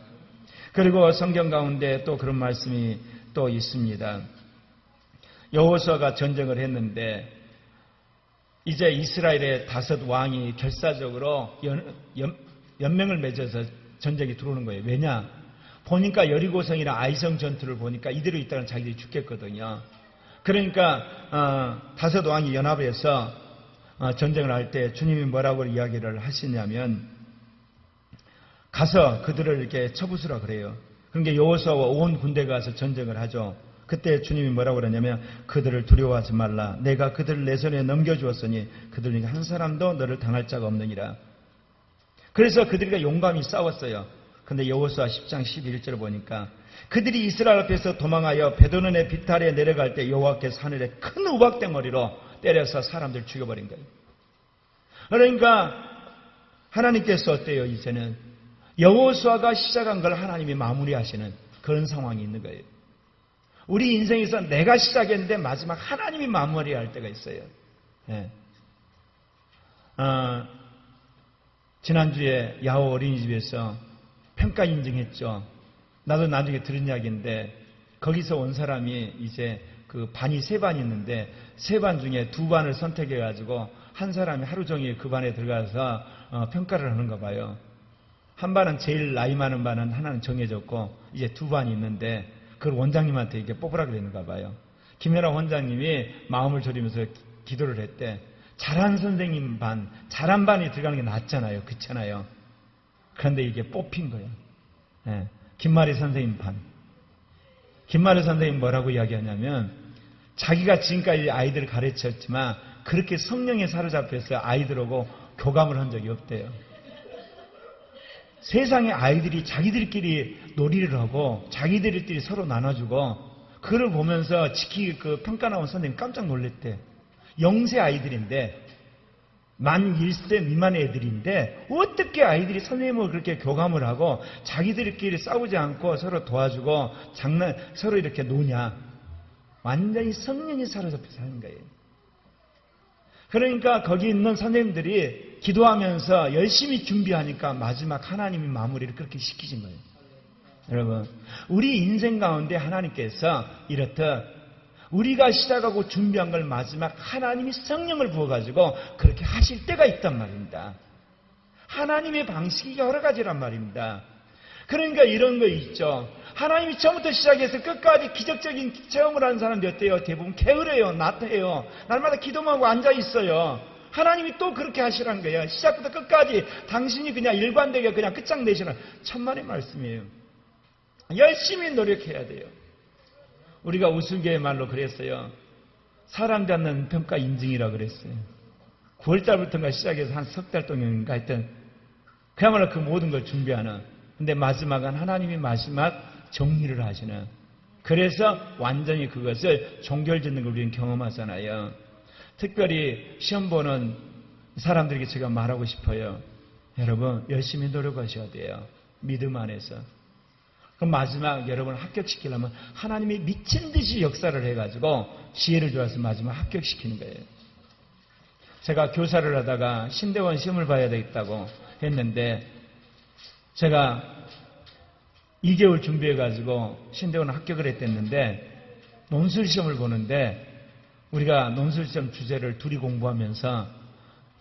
그리고 성경 가운데 또 그런 말씀이 또 있습니다. 여호수아가 전쟁을 했는데 이제 이스라엘의 5 왕이 결사적으로 연맹을 맺어서 전쟁에 들어오는 거예요. 왜냐? 보니까 여리고성이나 아이성 전투를 보니까 이대로 있다가 자기들이 죽겠거든요. 그러니까 5 왕이 연합해서 전쟁을 할 때 주님이 뭐라고 이야기를 하시냐면 가서 그들을 이렇게 쳐부수라 그래요. 그러니까 여호수아와 온 군대가 가서 전쟁을 하죠. 그때 주님이 뭐라고 그러냐면 그들을 두려워하지 말라. 내가 그들을 내 손에 넘겨주었으니 그들 중에 한 사람도 너를 당할 자가 없느니라. 그래서 그들과 용감히 싸웠어요. 근데 여호수아 10장 11절 보니까 그들이 이스라엘 앞에서 도망하여 베드론의 비탈에 내려갈 때 여호와께서 하늘에 큰 우박덩어리로 때려서 사람들 죽여버린 거예요. 그러니까 하나님께서 어때요? 이제는 여호수아가 시작한 걸 하나님이 마무리하시는 그런 상황이 있는 거예요. 우리 인생에서 내가 시작했는데 마지막 하나님이 마무리할 때가 있어요. 네. 지난주에 야호 어린이집에서 평가 인증했죠. 나도 나중에 들은 이야기인데 거기서 온 사람이 이제 그 반이 3반이 있는데 3반 중에 2반을 선택해가지고 한 사람이 하루 종일 그 반에 들어가서 평가를 하는가 봐요. 한 반은 제일 나이 많은 반은 하나는 정해졌고 이제 2반이 있는데 그걸 원장님한테 이렇게 뽑으라 그랬는가 봐요. 김연아 원장님이 마음을 졸이면서 기도를 했대. 잘한 선생님 반, 잘한 반이 들어가는 게 낫잖아요. 그렇잖아요. 그런데 이게 뽑힌 거예요. 네. 김마리 선생님 반. 김마리 선생님 뭐라고 이야기하냐면 자기가 지금까지 아이들을 가르쳤지만 그렇게 성령에 사로잡혀서 아이들하고 교감을 한 적이 없대요. 세상에 아이들이 자기들끼리 놀이를 하고 자기들끼리 서로 나눠주고 그걸 보면서 그 평가 나온 선생님 깜짝 놀랐대. 0세 아이들인데 만 1세 미만의 애들인데 어떻게 아이들이 선생님을 그렇게 교감을 하고 자기들끼리 싸우지 않고 서로 도와주고 서로 이렇게 노냐. 완전히 성령이 사로잡혀서 하는 거예요. 그러니까 거기 있는 선생님들이 기도하면서 열심히 준비하니까 마지막 하나님이 마무리를 그렇게 시키신 거예요. 여러분, 우리 인생 가운데 하나님께서 이렇듯 우리가 시작하고 준비한 걸 마지막 하나님이 성령을 부어가지고 그렇게 하실 때가 있단 말입니다. 하나님의 방식이 여러 가지란 말입니다. 그러니까 이런 거 있죠. 하나님이 처음부터 시작해서 끝까지 기적적인 체험을 하는 사람들 어때요? 대부분 게으르해요. 나태해요. 날마다 기도만 하고 앉아있어요. 하나님이 또 그렇게 하시라는 거예요. 시작부터 끝까지 당신이 그냥 일관되게 그냥 끝장내시는 천만의 말씀이에요. 열심히 노력해야 돼요. 우리가 우스갯 말로 그랬어요. 사람 잡는 평가 인증이라 그랬어요. 9월달부터인가 시작해서 한 석 달 동안인가 하여튼 그야말로 그 모든 걸 준비하는. 근데 마지막은 하나님이 마지막 정리를 하시는. 그래서 완전히 그것을 종결짓는 걸 우리는 경험하잖아요. 특별히 시험 보는 사람들에게 제가 말하고 싶어요. 여러분 열심히 노력하셔야 돼요. 믿음 안에서. 그럼 마지막 여러분을 합격시키려면 하나님이 미친 듯이 역사를 해가지고 지혜를 줘서 마지막 합격시키는 거예요. 제가 교사를 하다가 신대원 시험을 봐야 되겠다고 했는데 제가 2개월 준비해가지고 신대원 합격을 했댔는데 논술 시험을 보는데 우리가 논술 시험 주제를 둘이 공부하면서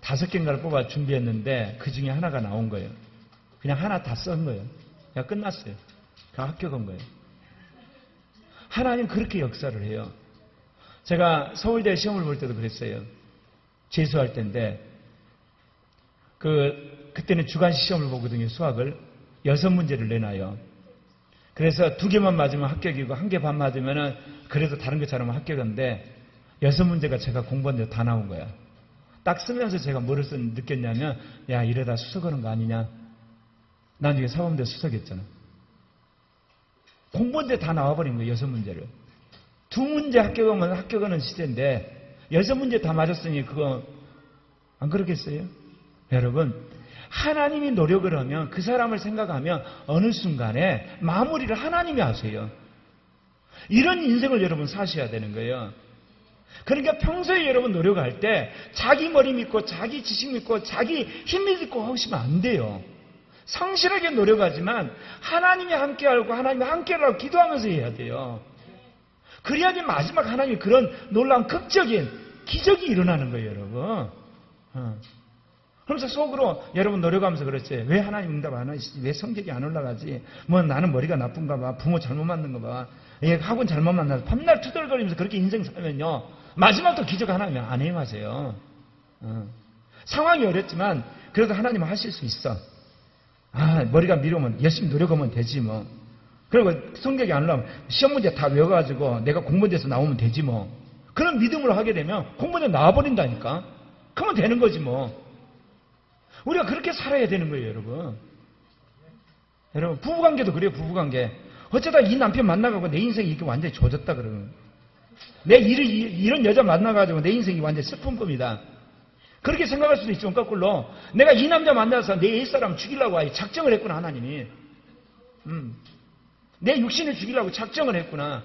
5개인가를 뽑아 준비했는데 그 중에 하나가 나온 거예요. 그냥 하나 다 쓴 거예요. 그냥 끝났어요. 그냥 합격한 거예요. 하나님 그렇게 역사를 해요. 제가 서울대 시험을 볼 때도 그랬어요. 재수할 때인데 그때는 주간식 시험을 보거든요. 수학을 6문제를 내놔요. 그래서 2개만 맞으면 합격이고 1개 반 맞으면은 그래도 다른 거 잘하면 합격인데 6문제가 제가 공부한 대로 다 나온 거야. 딱 쓰면서 제가 뭐를 느꼈냐면 야 이러다 수석하는 거 아니냐. 나중에 사범대 수석했잖아. 공부한 데 다 나와버린 거예요. 6문제를. 2문제 합격하면 합격하는 시대인데 6문제 다 맞았으니 그거 안 그렇겠어요? 여러분 하나님이 노력을 하면 그 사람을 생각하면 어느 순간에 마무리를 하나님이 하세요. 이런 인생을 여러분 사셔야 되는 거예요. 그러니까 평소에 여러분 노력할 때 자기 머리 믿고 자기 지식 믿고 자기 힘 믿고 하시면 안 돼요. 성실하게 노력하지만 하나님이 함께 알고 하나님이 함께 하라고 기도하면서 해야 돼요. 그래야지 마지막 하나님이 그런 놀라운 극적인 기적이 일어나는 거예요, 여러분. 그러면서 속으로 여러분 노력하면서 그렇지. 왜 하나님 응답 안 하시지? 왜 성적이 안 올라가지? 뭐 나는 머리가 나쁜가 봐. 부모 잘못 만난 거 봐. 학원 잘못 만나서 밤날 투덜거리면서 그렇게 인생 살면요. 마지막도 기적 하나님 안 행하세요. 상황이 어렵지만 그래도 하나님은 하실 수 있어. 머리가 미루면 열심히 노력하면 되지 뭐. 그리고 성적이 안 올라오면 시험 문제 다 외워가지고 내가 공부돼서 나오면 되지 뭐. 그런 믿음으로 하게 되면 공부대 나와버린다니까. 그러면 되는 거지 뭐. 우리가 그렇게 살아야 되는 거예요, 여러분. 여러분, 부부관계도 그래요, 부부관계. 어쩌다 이 남편 만나가고 내 인생이 이렇게 완전히 조졌다 그러면. 이런 여자 만나가지고 내 인생이 완전히 슬픈 겁니다. 그렇게 생각할 수도 있지만 거꾸로 내가 이 남자 만나서 내 옛사람 죽이려고 작정을 했구나, 하나님이. 내 육신을 죽이려고 작정을 했구나.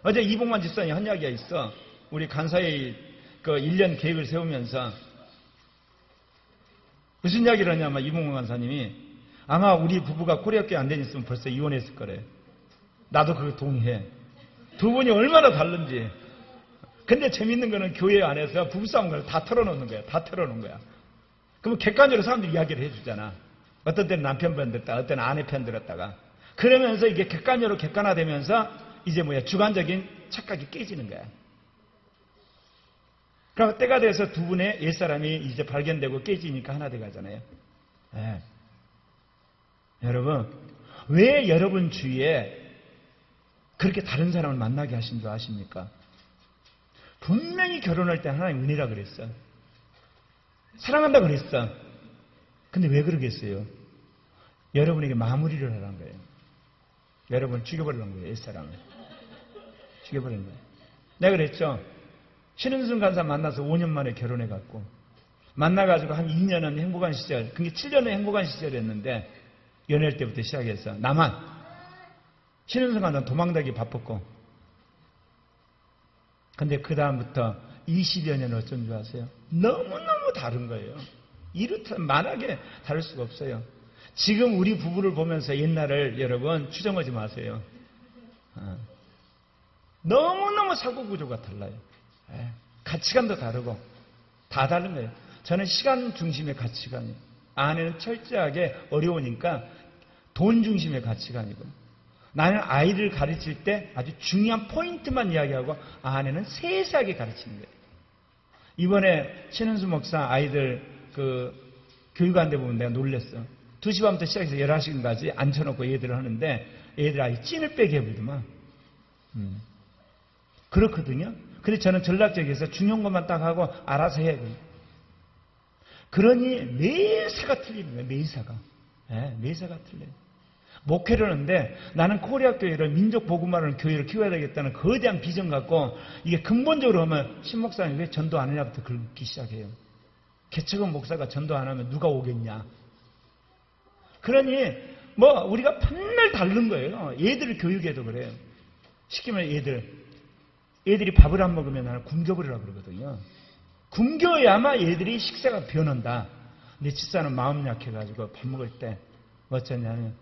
어제 이봉만 집사님 한 이야기가 있어. 우리 간사회 그 1년 계획을 세우면서 무슨 이야기를 하냐면 이봉만 간사님이 아마 우리 부부가 코리아교회 안 다녔으면 벌써 이혼했을 거래. 나도 그거 동의해. 두 분이 얼마나 다른지. 근데 재밌는 거는 교회 안에서 부부싸움을 다 털어놓는 거야. 다 털어놓은 거야. 그러면 객관적으로 사람들이 이야기를 해주잖아. 어떤 때는 남편 편 들었다, 어떤 때는 아내 편 들었다가. 그러면서 이게 객관적으로 객관화되면서 이제 주관적인 착각이 깨지는 거야. 그럼 때가 돼서 두 분의 옛사람이 이제 발견되고 깨지니까 하나 돼가잖아요. 네. 여러분, 왜 여러분 주위에 그렇게 다른 사람을 만나게 하신 줄 아십니까? 분명히 결혼할 때 하나님 은혜라 그랬어. 사랑한다 그랬어. 근데 왜 그러겠어요? 여러분에게 마무리를 하라는 거예요. 여러분을 죽여버리는 거예요, 옛사람을. 죽여버리는 거예요. 내가 그랬죠. 신은순 간사 만나서 5년 만에 결혼해갖고 만나가지고 한 2년은 행복한 시절, 그게 7년은 행복한 시절이었는데 연애할 때부터 시작해서 나만 신은순 간사 도망다기 바빴고 근데 그 다음부터 20여 년 어쩐 줄 아세요? 너무너무 다른 거예요. 이렇다 만하게 다를 수가 없어요. 지금 우리 부부를 보면서 옛날을 여러분 추정하지 마세요. 너무너무 사고구조가 달라요. 가치관도 다르고 다 다른 거예요. 저는 시간 중심의 가치관이에요. 아내는 철저하게 어려우니까 돈 중심의 가치관이고 나는 아이를 가르칠 때 아주 중요한 포인트만 이야기하고 아내는 세세하게 가르치는 거예요. 이번에 신은수 목사 아이들 교육하는 데 보면 내가 놀랬어. 2시 반부터 시작해서 11시까지 앉혀놓고 얘들을 하는데 얘들 아이 찐을 빼게 해버리더만. 그렇거든요. 근데 저는 전략적이어서 중요한 것만 딱 하고 알아서 해야 돼요. 그러니 매사가 틀리는 거예요. 매사가. 매사가 틀려요. 목회를 하는데 나는 코리아 교회를 민족 복음화하는 교회를 키워야 되겠다는 거대한 비전 갖고 이게 근본적으로 하면 신목사님 왜 전도 안 하냐부터 긁기 시작해요. 개척은 목사가 전도 안 하면 누가 오겠냐. 그러니 우리가 맨날 다른 거예요. 얘들을 교육해도 그래요. 시키면 얘들이 밥을 안 먹으면 나는 굶겨버리라고 그러거든요. 굶겨야만 얘들이 식사가 변한다. 근데 집사는 마음 약해가지고 밥 먹을 때 어쩌냐면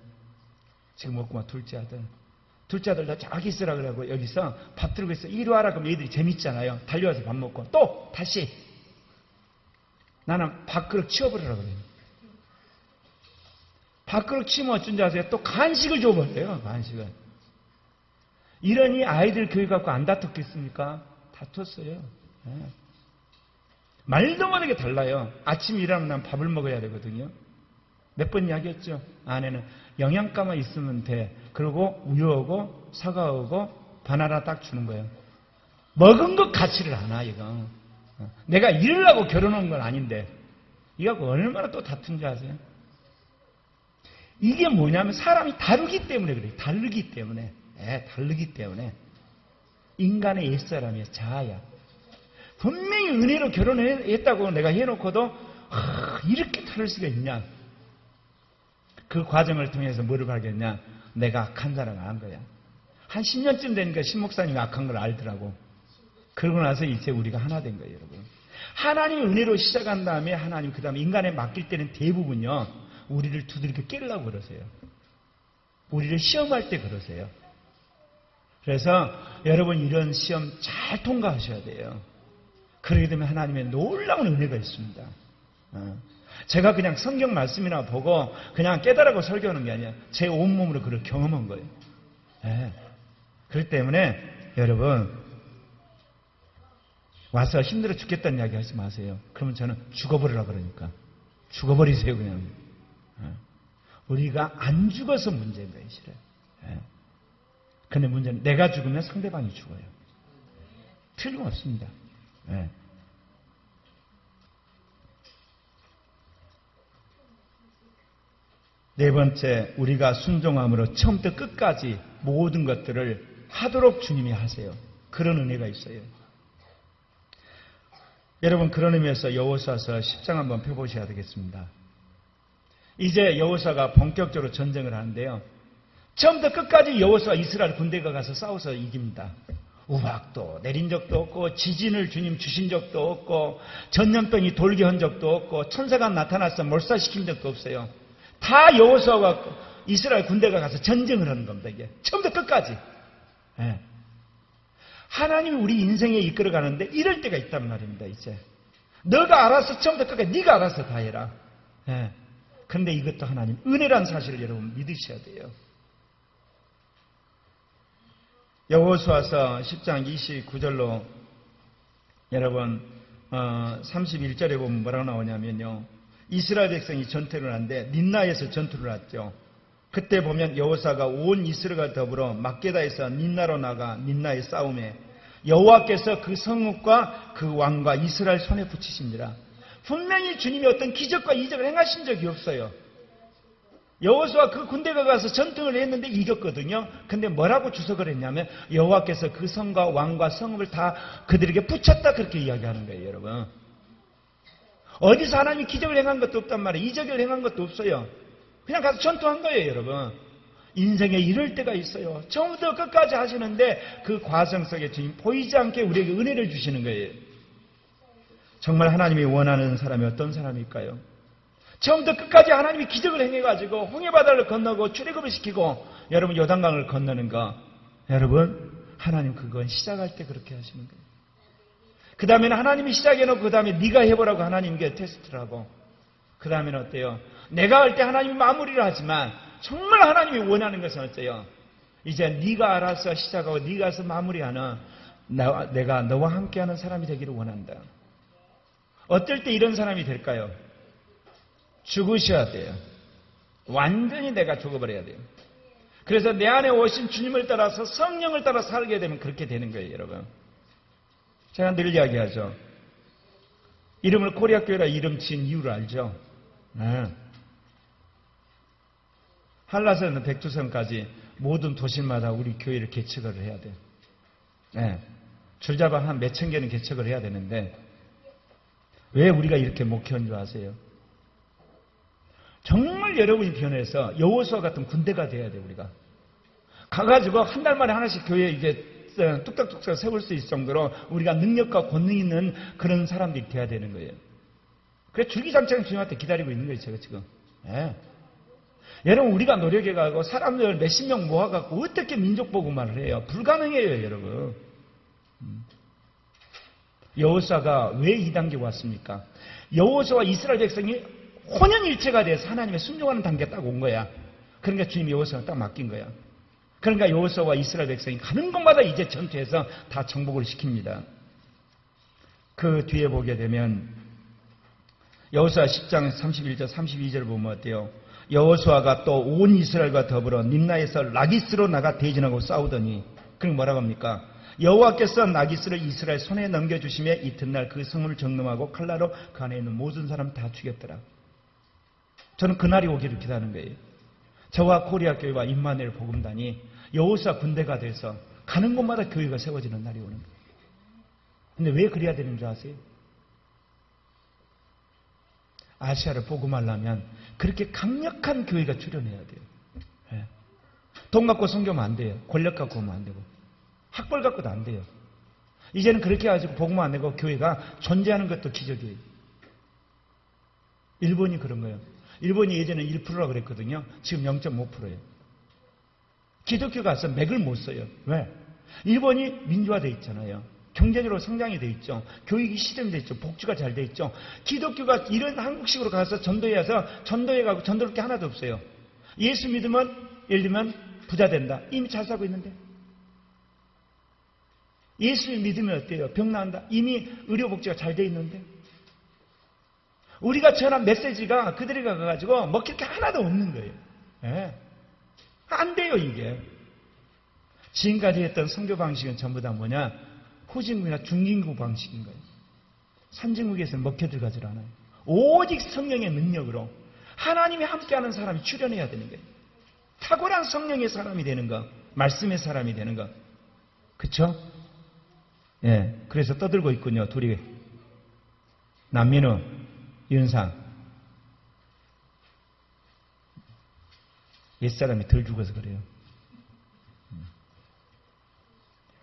지금 먹고만 둘째 아들 나 저기 있으라 그러고 여기서 밥 들고 있어. 이리 와라. 그럼 얘들이 재밌잖아요. 달려와서 밥 먹고 또 다시 나는 밥그릇 치워버리라고 그래요. 밥그릇 치우면 어쩐지 아세요? 또 간식을 줘버려요. 간식을. 이러니 아이들 교육 갖고 안 다퉜겠습니까? 다퉜어요. 말도 못하게 달라요. 아침 일하면 난 밥을 먹어야 되거든요. 몇 번 이야기했죠. 아내는 영양가만 있으면 돼. 그리고 우유하고 사과하고 바나나 딱 주는 거예요. 먹은 것 가치를 아나 이거. 내가 이러려고 결혼한 건 아닌데 이거 얼마나 또 다툰지 아세요? 이게 뭐냐면 사람이 다르기 때문에 그래요. 다르기 때문에. 다르기 때문에. 인간의 옛사람이야. 자아야. 분명히 은혜로 결혼했다고 내가 해놓고도 이렇게 다를 수가 있냐. 그 과정을 통해서 뭐를 발견했냐. 내가 악한 사람을 안 거야. 한 10년쯤 되니까 신목사님이 악한 걸 알더라고. 그러고 나서 이제 우리가 하나 된 거예요, 여러분. 하나님의 은혜로 시작한 다음에 하나님 그 다음에 인간에 맡길 때는 대부분요. 우리를 두들겨 깨려고 그러세요. 우리를 시험할 때 그러세요. 그래서 여러분 이런 시험 잘 통과하셔야 돼요. 그러게 되면 하나님의 놀라운 은혜가 있습니다. 제가 그냥 성경 말씀이나 보고 그냥 깨달아고 설교하는 게 아니라 제 온몸으로 그걸 경험한 거예요. 네. 그렇기 때문에 여러분 와서 힘들어 죽겠다는 이야기 하지 마세요. 그러면 저는 죽어버리라 그러니까. 죽어버리세요 그냥. 우리가 안 죽어서 문제인 거예요. 실은. 근데 문제는 내가 죽으면 상대방이 죽어요. 틀림없습니다. 네 번째, 우리가 순종함으로 처음부터 끝까지 모든 것들을 하도록 주님이 하세요. 그런 은혜가 있어요. 여러분 그런 의미에서 여호수아서 10장 한번 펴보셔야 되겠습니다. 이제 여호수아가 본격적으로 전쟁을 하는데요. 처음부터 끝까지 여호수아 이스라엘 군대가 가서 싸워서 이깁니다. 우박도 내린 적도 없고 지진을 주님 주신 적도 없고 전염병이 돌게 한 적도 없고 천사가 나타나서 몰살시킨 적도 없어요. 다 여호수아가 이스라엘 군대가 가서 전쟁을 하는 겁니다. 이게 처음부터 끝까지. 하나님이 우리 인생에 이끌어가는데 이럴 때가 있단 말입니다. 이제 너가 알아서 처음부터 끝까지 네가 알아서 다 해라. 그런데 이것도 하나님 은혜란 사실을 여러분 믿으셔야 돼요. 여호수아서 10장 29절로 여러분 31절에 보면 뭐라고 나오냐면요. 이스라엘 백성이 전투를 하는데 닌나에서 전투를 했죠. 그때 보면 여호수아가 온 이스라엘과 더불어 막게다에서 닌나로 나가 닌나의 싸움에 여호와께서 그 성읍과 그 왕과 이스라엘 손에 붙이십니다. 분명히 주님이 어떤 기적과 이적을 행하신 적이 없어요. 여호수아 그 군대가 가서 전투를 했는데 이겼거든요. 근데 뭐라고 주석을 했냐면 여호와께서 그 성과 왕과 성읍을 다 그들에게 붙였다 그렇게 이야기하는 거예요. 여러분 어디서 하나님이 기적을 행한 것도 없단 말이에요. 이적을 행한 것도 없어요. 그냥 가서 전투한 거예요. 여러분 인생에 이럴 때가 있어요. 처음부터 끝까지 하시는데 그 과정 속에 주님 보이지 않게 우리에게 은혜를 주시는 거예요. 정말 하나님이 원하는 사람이 어떤 사람일까요? 처음부터 끝까지 하나님이 기적을 행해가지고 홍해바다를 건너고 출애굽을 시키고 여러분 요단강을 건너는 거 여러분 하나님 그건 시작할 때 그렇게 하시는 거예요. 그 다음에는 하나님이 시작해놓고 그 다음에 네가 해보라고 하나님께 테스트를 하고 그 다음에는 어때요? 내가 할 때 하나님이 마무리를 하지만 정말 하나님이 원하는 것은 어때요? 이제 네가 알아서 시작하고 네가 알아서 마무리하는 내가 너와 함께하는 사람이 되기를 원한다. 어떨 때 이런 사람이 될까요? 죽으셔야 돼요. 완전히 내가 죽어버려야 돼요. 그래서 내 안에 오신 주님을 따라서 성령을 따라 살게 되면 그렇게 되는 거예요. 여러분 제가 늘 이야기하죠. 이름을 코리아교회라 이름 지은 이유를 알죠? 한라산에서 백두산까지 모든 도시마다 우리 교회를 개척을 해야 돼요. 줄잡아 한 몇천 개는 개척을 해야 되는데 왜 우리가 이렇게 목회한 줄 아세요? 정말 여러분이 변해서 여호수아 같은 군대가 돼야 돼요. 우리가 가가지고 한 달 만에 하나씩 교회 이제 뚝딱뚝딱 세울 수 있을 정도로 우리가 능력과 권능 있는 그런 사람들이 돼야 되는 거예요. 그래서 줄기장창 주님한테 기다리고 있는 거예요. 제가 지금. 여러분 우리가 노력해가고 사람들 몇십 명 모아갖고 어떻게 민족복음화를 해요? 불가능해요. 여러분. 여호수아가 왜 2단계 왔습니까? 여호수아와 이스라엘 백성이 혼연일체가 돼서 하나님의 순종하는 단계가 딱 온 거야. 그러니까 주님이 여호수아가 딱 맡긴 거야. 그러니까 여호수아와 이스라엘 백성이 가는 곳마다 이제 전투해서 다 정복을 시킵니다. 그 뒤에 보게 되면 여호수아 10장 31절 32절을 보면 어때요? 여호수아가 또 온 이스라엘과 더불어 림나에서 라기스로 나가 대진하고 싸우더니 그럼 뭐라고 합니까? 여호와께서 라기스를 이스라엘 손에 넘겨주시며 이튿날 그 성을 정nom하고 칼라로 그 안에 있는 모든 사람 다 죽였더라. 저는 그날이 오기를 기다리는 거예요. 저와 코리아교회와 임마누엘 복음단이 여호수아 군대가 돼서 가는 곳마다 교회가 세워지는 날이 오는 거예요. 근데 왜 그래야 되는 줄 아세요? 아시아를 복음하려면 그렇게 강력한 교회가 출현해야 돼요. 돈 갖고 섬기면 안 돼요. 권력 갖고 오면 안 되고 학벌 갖고도 안 돼요. 이제는 그렇게 해가지고 복음 안 되고 교회가 존재하는 것도 기적이에요. 일본이 그런 거예요. 일본이 예전에 1%라고 그랬거든요. 지금 0.5%예요. 기독교 가서 맥을 못 써요. 왜? 일본이 민주화되어 있잖아요. 경제적으로 성장이 되어 있죠. 교육이 시스템되어 있죠. 복지가 잘 되어 있죠. 기독교가 이런 한국식으로 가서 전도회 와서 전도회 가고 전도할 게 하나도 없어요. 예수 믿으면 예를 들면 부자 된다. 이미 잘 살고 있는데. 예수 믿으면 어때요? 병 나은다. 이미 의료복지가 잘 되어 있는데. 우리가 전한 메시지가 그들에게 가가지고 먹힐 게 하나도 없는 거예요. 예. 안 돼요, 이게. 지금까지 했던 선교 방식은 전부 다 뭐냐? 후진국이나 중진국 방식인 거예요. 선진국에서는 먹혀 들어가질 않아요. 오직 성령의 능력으로 하나님이 함께하는 사람이 출현해야 되는 거예요. 탁월한 성령의 사람이 되는 거, 말씀의 사람이 되는 거. 그쵸? 예. 그래서 떠들고 있군요, 둘이. 남민우, 윤상. 옛사람이 덜 죽어서 그래요.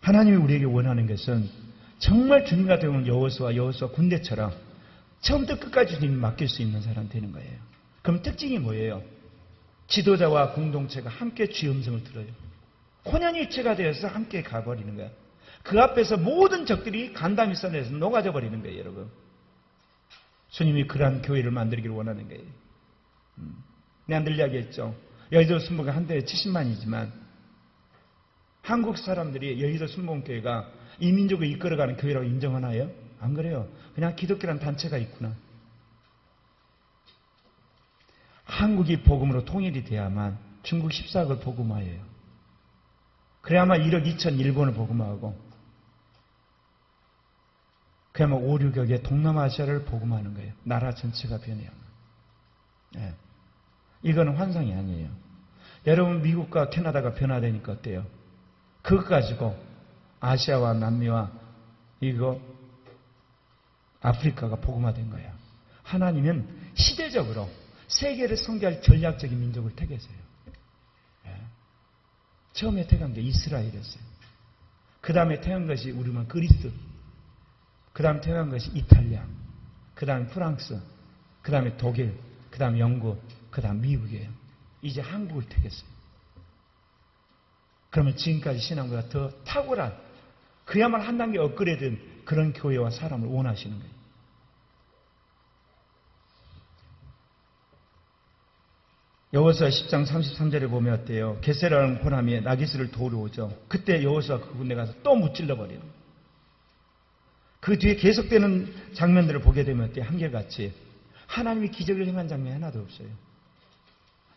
하나님이 우리에게 원하는 것은 정말 주님 같은 경우는 여호수아 군대처럼 처음부터 끝까지 주님이 맡길 수 있는 사람 되는 거예요. 그럼 특징이 뭐예요? 지도자와 공동체가 함께 주의 음성을 들어요. 혼연일체가 되어서 함께 가버리는 거야. 그 앞에서 모든 적들이 간담이 써내서 녹아져 버리는 거예요, 여러분. 주님이 그러한 교회를 만들기를 원하는 거예요. 내가 늘 이야기했죠. 여의도 순복음교회 한 대에 70만이지만 한국 사람들이 여의도 순복음교회가 이 민족을 이끌어가는 교회라고 인정하나요? 안 그래요. 그냥 기독교라는 단체가 있구나. 한국이 복음으로 통일이 돼야만 중국 14국을 복음화해요. 그래야만 1억 2천 일본을 복음화하고 그야말로 5, 6억의 동남아시아를 복음하는 거예요. 나라 전체가 변해야만. 네. 이거는 환상이 아니에요. 여러분 미국과 캐나다가 변화되니까 어때요? 그것 가지고 아시아와 남미와 이거 아프리카가 복음화된 거예요. 하나님은 시대적으로 세계를 선교할 전략적인 민족을 택했어요. 네. 처음에 택한 게 이스라엘이었어요. 그 다음에 택한 것이 우리만 그리스, 그 다음 태어난 것이 이탈리아, 그 다음에 프랑스, 그 다음에 독일, 그 다음에 영국, 그 다음 미국이에요. 이제 한국을 택했어요. 그러면 지금까지 신앙보다 더 탁월한, 그야말로 한 단계 업그레이드된 그런 교회와 사람을 원하시는 거예요. 여호수아 10장 33절에 보면 어때요? 게세라는 호람이 나기스를 도우러 오죠. 그때 여호수아 그 군대 가서 또 무찔러 버려요. 그 뒤에 계속되는 장면들을 보게 되면 어때요? 한결같이 하나님이 기적을 행한 장면이 하나도 없어요.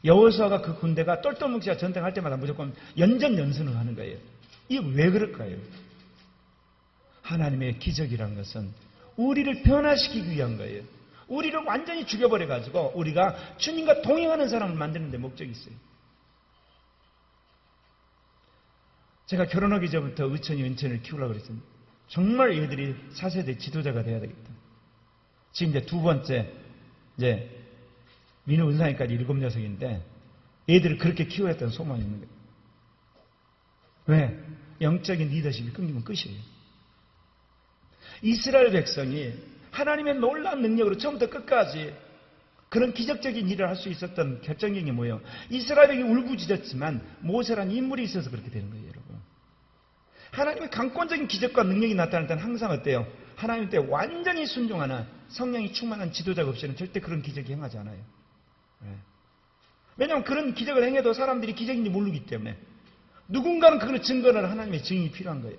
여호수아가 그 군대가 똘똘뭉치가 전쟁할 때마다 무조건 연전연승을 하는 거예요. 이게 왜 그럴까요? 하나님의 기적이란 것은 우리를 변화시키기 위한 거예요. 우리를 완전히 죽여버려가지고 우리가 주님과 동행하는 사람을 만드는 데 목적이 있어요. 제가 결혼하기 전부터 의천이 은천을 키우려고 그랬습니다. 정말 얘들이 4세대 지도자가 돼야 되겠다. 지금 이제 두 번째, 이제 민우 은상이까지 7녀석인데 얘들을 그렇게 키워야 했던 소망이 있는 거예요. 왜? 영적인 리더십이 끊기면 끝이에요. 이스라엘 백성이 하나님의 놀라운 능력으로 처음부터 끝까지 그런 기적적인 일을 할 수 있었던 결정적인 게 뭐예요? 이스라엘이 울부짖었지만 모세라는 인물이 있어서 그렇게 되는 거예요, 여러분. 하나님의 강권적인 기적과 능력이 나타날 때는 항상 어때요? 하나님 때 완전히 순종하는 성령이 충만한 지도자가 없이는 절대 그런 기적이 행하지 않아요. 네. 왜냐하면 그런 기적을 행해도 사람들이 기적인지 모르기 때문에 누군가는 그걸 증거를 하나님의 증인이 필요한 거예요.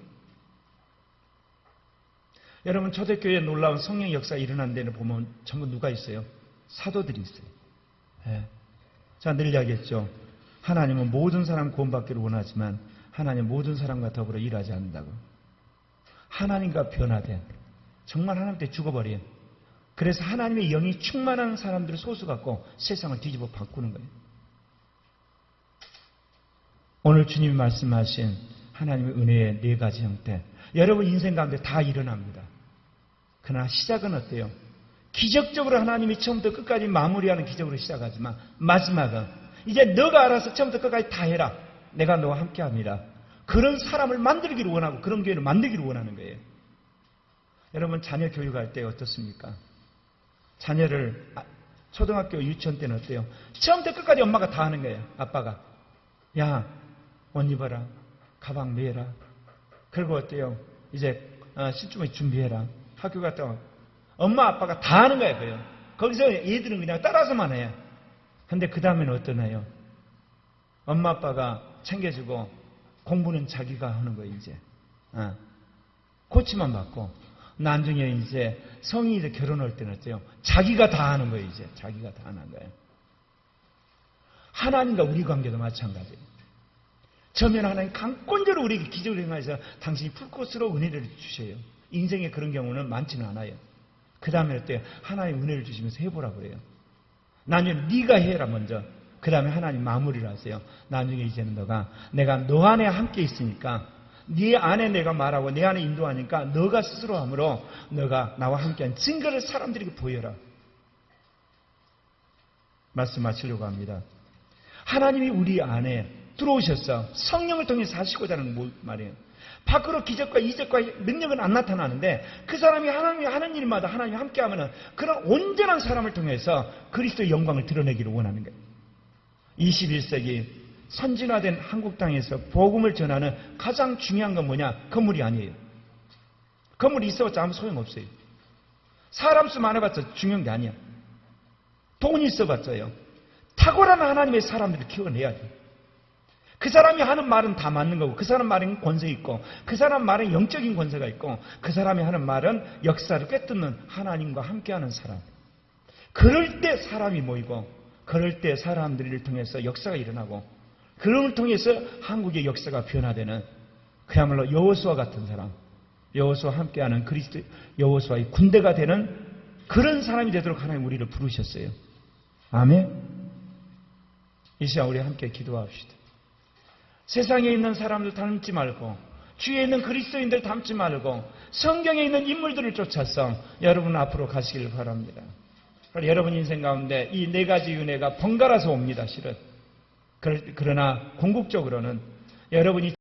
여러분 초대교회에 놀라운 성령 역사가 일어난 데는 보면 전부 누가 있어요? 사도들이 있어요. 네. 자, 늘 이야기했죠. 하나님은 모든 사람 구원받기를 원하지만 하나님 모든 사람과 더불어 일하지 않는다고. 하나님과 변화된, 정말 하나님 때 죽어버린, 그래서 하나님의 영이 충만한 사람들을 소수 갖고 세상을 뒤집어 바꾸는 거예요. 오늘 주님이 말씀하신 하나님의 은혜의 4가지 형태, 여러분 인생 가운데 다 일어납니다. 그러나 시작은 어때요? 기적적으로 하나님이 처음부터 끝까지 마무리하는 기적으로 시작하지만 마지막은 이제 너가 알아서 처음부터 끝까지 다 해라. 내가 너와 함께합니다. 그런 사람을 만들기를 원하고 그런 교회를 만들기를 원하는 거예요. 여러분 자녀 교육할 때 어떻습니까? 자녀를 초등학교 유치원 때는 어때요? 처음부터 끝까지 엄마가 다 하는 거예요. 아빠가. 야, 옷 입어라. 가방 매라. 그리고 어때요? 이제 시주머니 준비해라. 학교 갔다 와. 엄마 아빠가 다 하는 거야. 그요. 거기서 애들은 그냥 따라서만 해. 근데 그 다음에는 어떠나요? 엄마 아빠가 챙겨주고 공부는 자기가 하는 거예요. 이제 코치만 받고 나중에 이제 성인이 이제 결혼할 때는 어때요? 자기가 다 하는 거예요. 이제 자기가 다 하는 거예요. 하나님과 우리 관계도 마찬가지예요. 처음에는 하나님 강권적으로 우리에게 기적을 행하셔서 당신이 풀코스로 은혜를 주셔요. 인생에 그런 경우는 많지는 않아요. 그 다음에 어때요? 하나님 은혜를 주시면서 해보라 그래요. 나중에 네가 해라 먼저. 그 다음에 하나님 마무리를 하세요. 나중에 이제는 내가 너 안에 함께 있으니까 네 안에 내가 말하고 내 안에 인도하니까 너가 스스로 함으로 너가 나와 함께한 증거를 사람들에게 보여라. 말씀하시려고 합니다. 하나님이 우리 안에 들어오셔서 성령을 통해 사시고자 하는 말이에요. 밖으로 기적과 이적과 능력은 안 나타나는데 그 사람이 하나님이 하는 일마다 하나님이 함께하면 그런 온전한 사람을 통해서 그리스도의 영광을 드러내기를 원하는 거예요. 21세기 선진화된 한국 땅에서 복음을 전하는 가장 중요한 건 뭐냐? 건물이 아니에요. 건물이 있어봤자 아무 소용없어요. 사람 수 많아봤자 중요한 게 아니야. 돈이 있어봤자요. 탁월한 하나님의 사람들을 키워내야 돼요. 그 사람이 하는 말은 다 맞는 거고 그 사람 말은 권세 있고 그 사람 말은 영적인 권세가 있고 그 사람이 하는 말은 역사를 꿰뚫는 하나님과 함께하는 사람. 그럴 때 사람이 모이고 그럴 때 사람들을 통해서 역사가 일어나고 그럼을 통해서 한국의 역사가 변화되는 그야말로 여호수아 같은 사람, 여호수아와 함께하는 그리스도 여호수아의 군대가 되는 그런 사람이 되도록 하나님 우리를 부르셨어요. 아멘. 이 시간 우리 함께 기도합시다. 세상에 있는 사람들 닮지 말고 주위에 있는 그리스도인들 닮지 말고 성경에 있는 인물들을 쫓아서 여러분 앞으로 가시길 바랍니다. 여러분 인생 가운데 이 네 가지 은혜가 번갈아서 옵니다. 실은. 그러나 궁극적으로는 여러분이